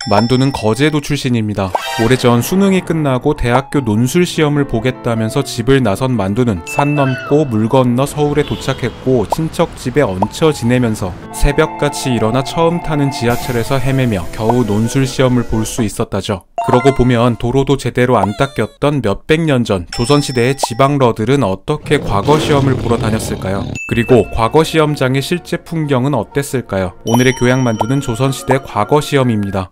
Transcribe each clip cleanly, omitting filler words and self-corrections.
만두는 거제도 출신입니다. 오래전 수능이 끝나고 대학교 논술 시험을 보겠다면서 집을 나선 만두는 산 넘고 물 건너 서울에 도착했고 친척 집에 얹혀 지내면서 새벽같이 일어나 처음 타는 지하철에서 헤매며 겨우 논술 시험을 볼 수 있었다죠. 그러고 보면 도로도 제대로 안 닦였던 몇백 년 전 조선시대의 지방러들은 어떻게 과거 시험을 보러 다녔을까요? 그리고 과거 시험장의 실제 풍경은 어땠을까요? 오늘의 교양만두는 조선시대 과거 시험입니다.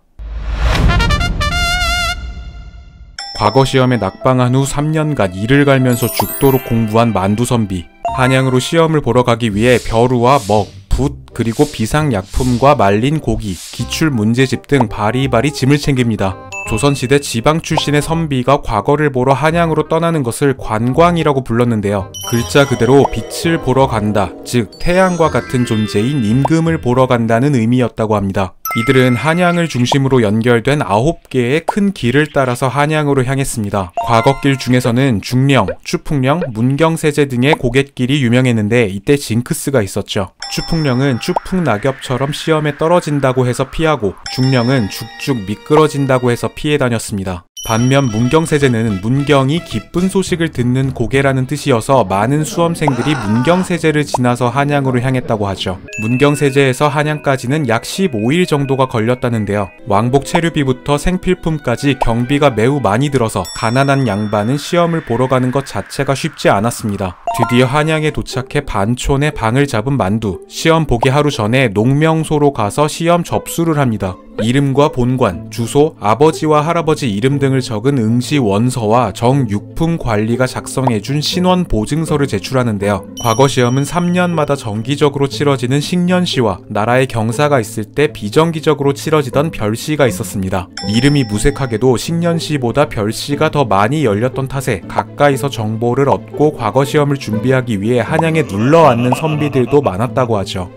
과거 시험에 낙방한 후 3년간 이를 갈면서 죽도록 공부한 만두 선비. 한양으로 시험을 보러 가기 위해 벼루와 먹, 붓, 그리고 비상약품과 말린 고기, 기출 문제집 등 바리바리 짐을 챙깁니다. 조선시대 지방 출신의 선비가 과거를 보러 한양으로 떠나는 것을 관광이라고 불렀는데요. 글자 그대로 빛을 보러 간다, 즉 태양과 같은 존재인 임금을 보러 간다는 의미였다고 합니다. 이들은 한양을 중심으로 연결된 9개의 큰 길을 따라서 한양으로 향했습니다. 과거길 중에서는 중령, 추풍령, 문경세제 등의 고갯길이 유명했는데 이때 징크스가 있었죠. 추풍령은 추풍낙엽처럼 시험에 떨어진다고 해서 피하고 중령은 죽죽 미끄러진다고 해서 피해 다녔습니다. 반면 문경세제는 문경이 기쁜 소식을 듣는 고개라는 뜻이어서 많은 수험생들이 문경세제를 지나서 한양으로 향했다고 하죠. 문경세제에서 한양까지는 약 15일 정도가 걸렸다는데요. 왕복 체류비부터 생필품까지 경비가 매우 많이 들어서 가난한 양반은 시험을 보러 가는 것 자체가 쉽지 않았습니다. 드디어 한양에 도착해 반촌에 방을 잡은 만두. 시험 보기 하루 전에 농명소로 가서 시험 접수를 합니다. 이름과 본관, 주소, 아버지와 할아버지 이름 등을 적은 응시 원서와 정육품 관리가 작성해준 신원 보증서를 제출하는데요. 과거 시험은 3년마다 정기적으로 치러지는 식년시와 나라의 경사가 있을 때 비정기적으로 치러지던 별시가 있었습니다. 이름이 무색하게도 식년시보다 별시가 더 많이 열렸던 탓에 가까이서 정보를 얻고 과거 시험을 준비하기 위해 한양에 눌러앉는 선비들도 많았다고 하죠.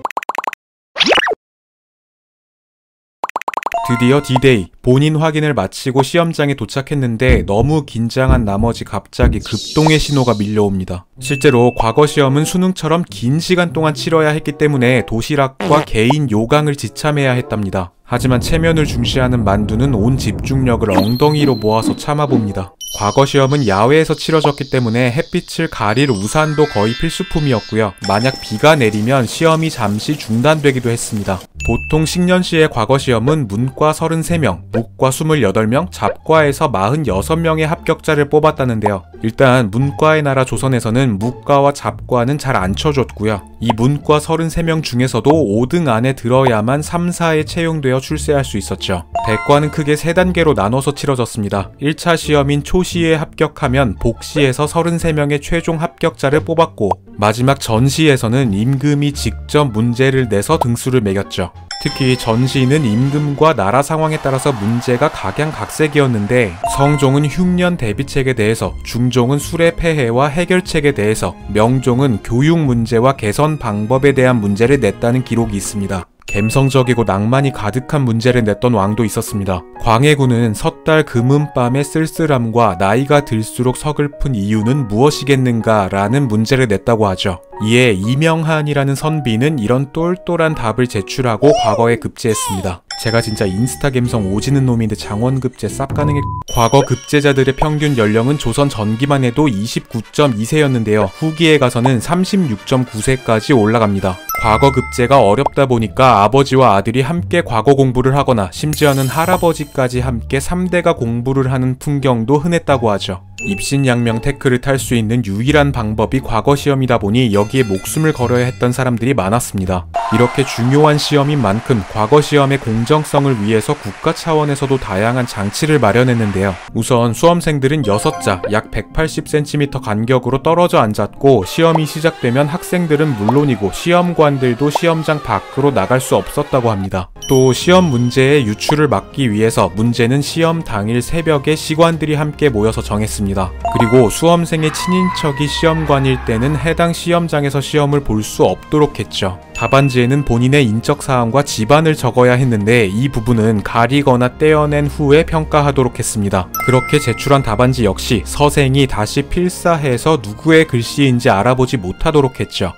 드디어 D-Day, 본인 확인을 마치고 시험장에 도착했는데 너무 긴장한 나머지 갑자기 급동의 신호가 밀려옵니다. 실제로 과거 시험은 수능처럼 긴 시간 동안 치러야 했기 때문에 도시락과 개인 요강을 지참해야 했답니다. 하지만 체면을 중시하는 만두는 온 집중력을 엉덩이로 모아서 참아봅니다. 과거 시험은 야외에서 치러졌기 때문에 햇빛을 가릴 우산도 거의 필수품이었고요. 만약 비가 내리면 시험이 잠시 중단되기도 했습니다. 보통 식년시의 과거 시험은 문과 33명, 목과 28명, 잡과에서 46명의 합격자를 뽑았다는데요. 일단 문과의 나라 조선에서는 무과와 잡과는 잘 안 쳐줬고요. 이 문과 33명 중에서도 5등 안에 들어야만 3, 4에 채용되어 출세할 수 있었죠. 대과는 크게 3단계로 나눠서 치러졌습니다. 1차 시험인 초시에 합격하면 복시에서 33명의 최종 합격자를 뽑았고 마지막 전시에서는 임금이 직접 문제를 내서 등수를 매겼죠. 특히 전시는 임금과 나라 상황에 따라서 문제가 각양각색이었는데 성종은 흉년 대비책에 대해서, 중종은 수레 폐해와 해결책에 대해서, 명종은 교육 문제와 개선 방법에 대한 문제를 냈다는 기록이 있습니다. 감성적이고 낭만이 가득한 문제를 냈던 왕도 있었습니다. 광해군은 섣달 금은밤의 쓸쓸함과 나이가 들수록 서글픈 이유는 무엇이겠는가 라는 문제를 냈다고 하죠. 이에 이명한이라는 선비는 이런 똘똘한 답을 제출하고 과거에 급제했습니다. 제가 진짜 인스타 감성 오지는 놈인데 장원급제 쌉 가능해. 과거 급제자들의 평균 연령은 조선 전기만 해도 29.2세였는데요. 후기에 가서는 36.9세까지 올라갑니다. 과거 급제가 어렵다 보니까 아버지와 아들이 함께 과거 공부를 하거나 심지어는 할아버지까지 함께 3대가 공부를 하는 풍경도 흔했다고 하죠. 입신양명 태클을 탈 수 있는 유일한 방법이 과거 시험이다 보니 여기에 목숨을 걸어야 했던 사람들이 많았습니다. 이렇게 중요한 시험인 만큼 과거 시험의 공정성을 위해서 국가 차원에서도 다양한 장치를 마련했는데요. 우선 수험생들은 6자, 약 180cm 간격으로 떨어져 앉았고 시험이 시작되면 학생들은 물론이고 시험관들도 시험장 밖으로 나갈 수 없었다고 합니다. 또 시험 문제의 유출을 막기 위해서 문제는 시험 당일 새벽에 시관들이 함께 모여서 정했습니다. 그리고 수험생의 친인척이 시험관일 때는 해당 시험장에서 시험을 볼 수 없도록 했죠. 답안지에는 본인의 인적사항과 집안을 적어야 했는데 이 부분은 가리거나 떼어낸 후에 평가하도록 했습니다. 그렇게 제출한 답안지 역시 서생이 다시 필사해서 누구의 글씨인지 알아보지 못하도록 했죠.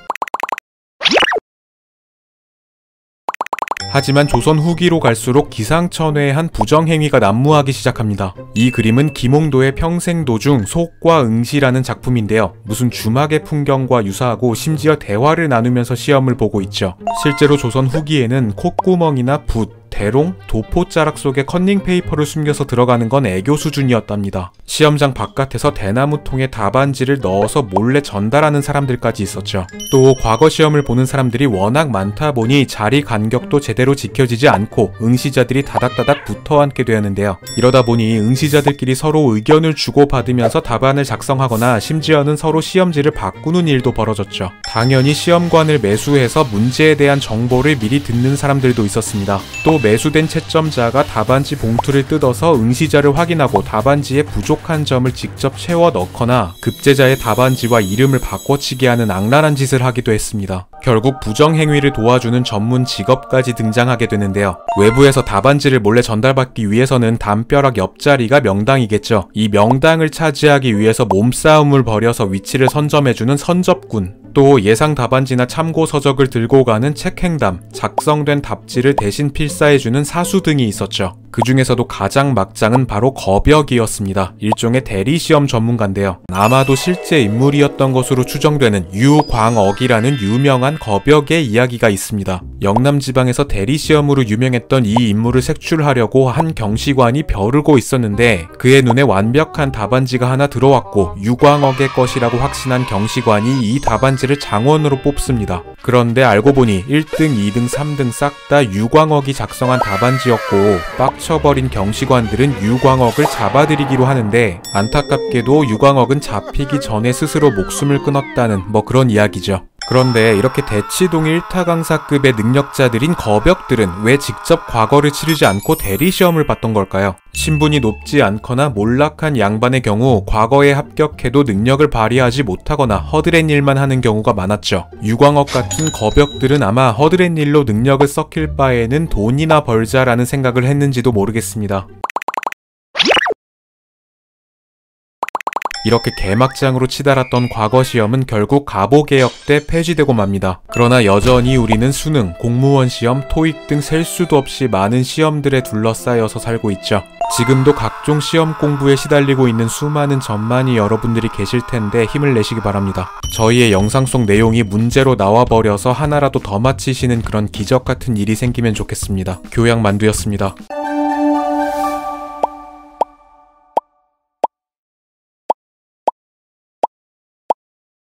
하지만 조선 후기로 갈수록 기상천외한 부정행위가 난무하기 시작합니다. 이 그림은 김홍도의 평생도중 속과 응시라는 작품인데요. 무슨 주막의 풍경과 유사하고 심지어 대화를 나누면서 시험을 보고 있죠. 실제로 조선 후기에는 콧구멍이나 붓, 대롱, 도포자락 속에 커닝페이퍼를 숨겨서 들어가는 건 애교 수준이었답니다. 시험장 바깥에서 대나무통에 답안지를 넣어서 몰래 전달하는 사람들까지 있었죠. 또 과거 시험을 보는 사람들이 워낙 많다 보니 자리 간격도 제대로 지켜지지 않고 응시자들이 다닥다닥 붙어 앉게 되었는데요. 이러다 보니 응시자들끼리 서로 의견을 주고받으면서 답안을 작성하거나 심지어는 서로 시험지를 바꾸는 일도 벌어졌죠. 당연히 시험관을 매수해서 문제에 대한 정보를 미리 듣는 사람들도 있었습니다. 또 매수된 채점자가 답안지 봉투를 뜯어서 응시자를 확인하고 답안지에 부족한 점을 직접 채워 넣거나 급제자의 답안지와 이름을 바꿔치기 하는 악랄한 짓을 하기도 했습니다. 결국 부정행위를 도와주는 전문 직업까지 등장하게 되는데요. 외부에서 답안지를 몰래 전달받기 위해서는 담벼락 옆자리가 명당이겠죠. 이 명당을 차지하기 위해서 몸싸움을 벌여서 위치를 선점해주는 선접군, 또 예상 답안지나 참고 서적을 들고 가는 책행담, 작성된 답지를 대신 필사해주는 사수 등이 있었죠. 그 중에서도 가장 막장은 바로 거벽이었습니다. 일종의 대리시험 전문가인데요. 아마도 실제 인물이었던 것으로 추정되는 유광억이라는 유명한 거벽의 이야기가 있습니다. 영남지방에서 대리시험으로 유명했던 이 인물을 색출하려고 한 경시관이 벼르고 있었는데 그의 눈에 완벽한 답안지가 하나 들어왔고 유광억의 것이라고 확신한 경시관이 이 답안지를 장원으로 뽑습니다. 그런데 알고 보니 1등, 2등, 3등 싹 다 유광억이 작성한 답안지였고 빡쳐버린 경시관들은 유광억을 잡아들이기로 하는데 안타깝게도 유광억은 잡히기 전에 스스로 목숨을 끊었다는 그런 이야기죠. 그런데 이렇게 대치동 1타 강사급의 능력자들인 거벽들은 왜 직접 과거를 치르지 않고 대리시험을 봤던 걸까요? 신분이 높지 않거나 몰락한 양반의 경우 과거에 합격해도 능력을 발휘하지 못하거나 허드렛 일만 하는 경우가 많았죠. 유광억 같은 거벽들은 아마 허드렛 일로 능력을 썩힐 바에는 돈이나 벌자라는 생각을 했는지도 모르겠습니다. 이렇게 개막장으로 치달았던 과거 시험은 결국 가보개혁 때 폐지되고 맙니다. 그러나 여전히 우리는 수능, 공무원 시험, 토익 등 셀 수도 없이 많은 시험들에 둘러싸여서 살고 있죠. 지금도 각종 시험 공부에 시달리고 있는 수많은 전만이 여러분들이 계실 텐데 힘을 내시기 바랍니다. 저희의 영상 속 내용이 문제로 나와버려서 하나라도 더 맞히시는 그런 기적 같은 일이 생기면 좋겠습니다. 교양만두였습니다.